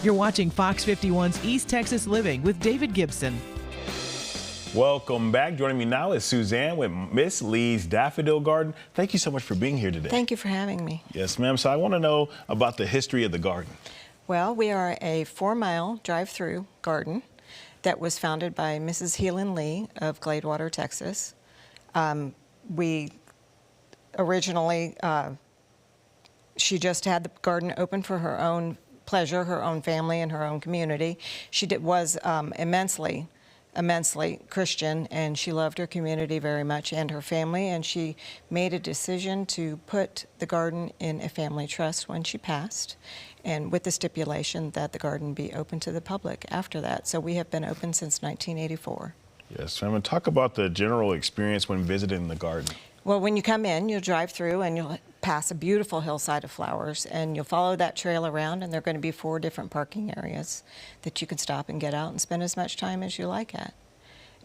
You're watching Fox 51's East Texas Living with David Gibson. Welcome back. Joining me now is Suzanne with Miss Lee's Daffodil Garden. Thank you so much for being here today. Thank you for having me. Yes, ma'am. So I want to know about the history of the garden. Well, we are a 4-mile drive-through garden that was founded by Mrs. Helen Lee of Gladewater, Texas. We originally, she just had the garden open for her own pleasure, her own family, and her own community. She was immensely Christian, and she loved her community very much and her family, and she made a decision to put the garden in a family trust when she passed, and with the stipulation that the garden be open to the public after that. So we have been open since 1984. Yes, ma'am. And talk about the general experience when visiting the garden. Well, when you come in, you'll drive through and you'll pass a beautiful hillside of flowers, and you'll follow that trail around, and there are going to be 4 different parking areas that you can stop and get out and spend as much time as you like at.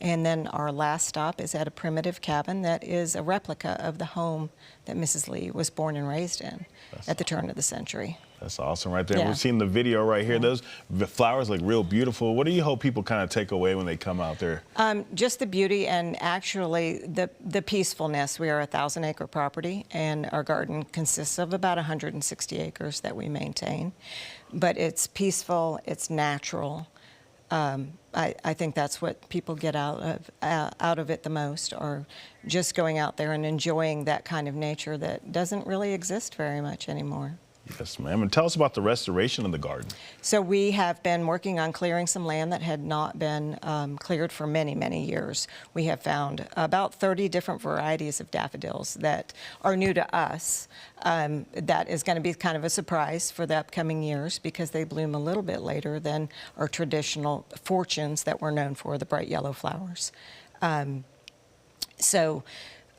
And then our last stop is at a primitive cabin that is a replica of the home that Mrs. Lee was born and raised in at the turn of the century. That's awesome right there. Yeah. We've seen the video right here. Those flowers look real beautiful. What do you hope people kind of take away when they come out there? Just the beauty and actually the peacefulness. We are a 1,000-acre property, and our garden consists of about 160 acres that we maintain. But it's peaceful, it's natural. I think that's what people get out of it the most, or just going out there and enjoying that kind of nature that doesn't really exist very much anymore. Yes, ma'am. And tell us about the restoration of the garden. So we have been working on clearing some land that had not been cleared for many, many years. We have found about 30 different varieties of daffodils that are new to us. That is going to be kind of a surprise for the upcoming years because they bloom a little bit later than our traditional fortunes that we're known for, the bright yellow flowers.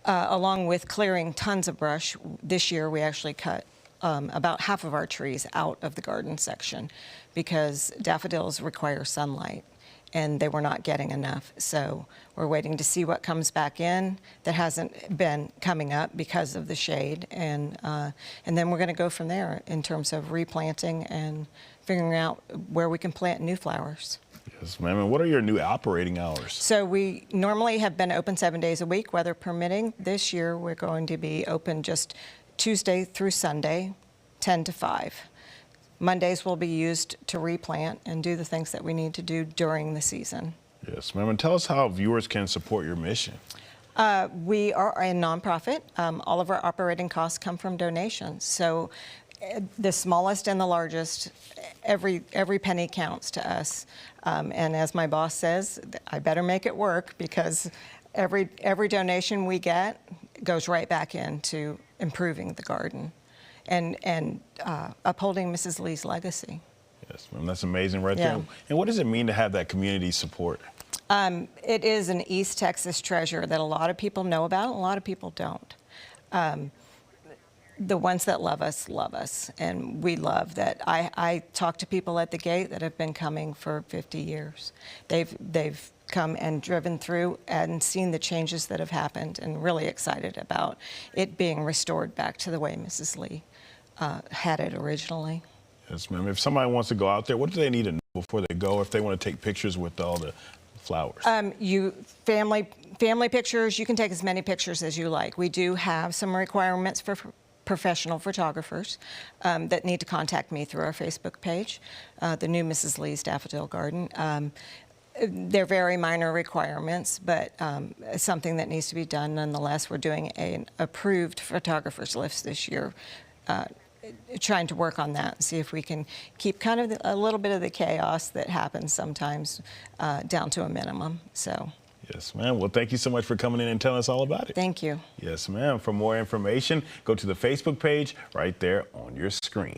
Along with clearing tons of brush, this year we actually cut about half of our trees out of the garden section because daffodils require sunlight and they were not getting enough. So we're waiting to see what comes back in that hasn't been coming up because of the shade, and then we're going to go from there in terms of replanting and figuring out where we can plant new flowers. Yes, ma'am. And what are your new operating hours? So we normally have been open 7 days a week, weather permitting. This year we're going to be open just Tuesday through Sunday, 10 to 5. Mondays will be used to replant and do the things that we need to do during the season. Yes, ma'am. And tell us how viewers can support your mission. We are a nonprofit. All of our operating costs come from donations. So the smallest and the largest, every penny counts to us. And as my boss says, I better make it work because every donation we get goes right back into improving the garden and upholding Mrs. Lee's legacy. Yes, ma'am. That's amazing right Yeah. there. And what does it mean to have that community support? It is an East Texas treasure that a lot of people know about, and a lot of people don't. The ones that love us, and we love that. I talk to people at the gate that have been coming for 50 years. They've come and driven through and seen the changes that have happened, and really excited about it being restored back to the way Mrs. Lee had it originally. Yes, ma'am. If somebody wants to go out there, what do they need to know before they go if they want to take pictures with all the flowers? Family pictures, you can take as many pictures as you like. We do have some requirements for professional photographers that need to contact me through our Facebook page, the new Mrs. Lee's Daffodil Garden. They're very minor requirements, but something that needs to be done nonetheless. We're doing an approved photographer's list this year, trying to work on that and see if we can keep kind of a little bit of the chaos that happens sometimes down to a minimum. So. Yes, ma'am. Well, thank you so much for coming in and telling us all about it. Thank you. Yes, ma'am. For more information, go to the Facebook page right there on your screen.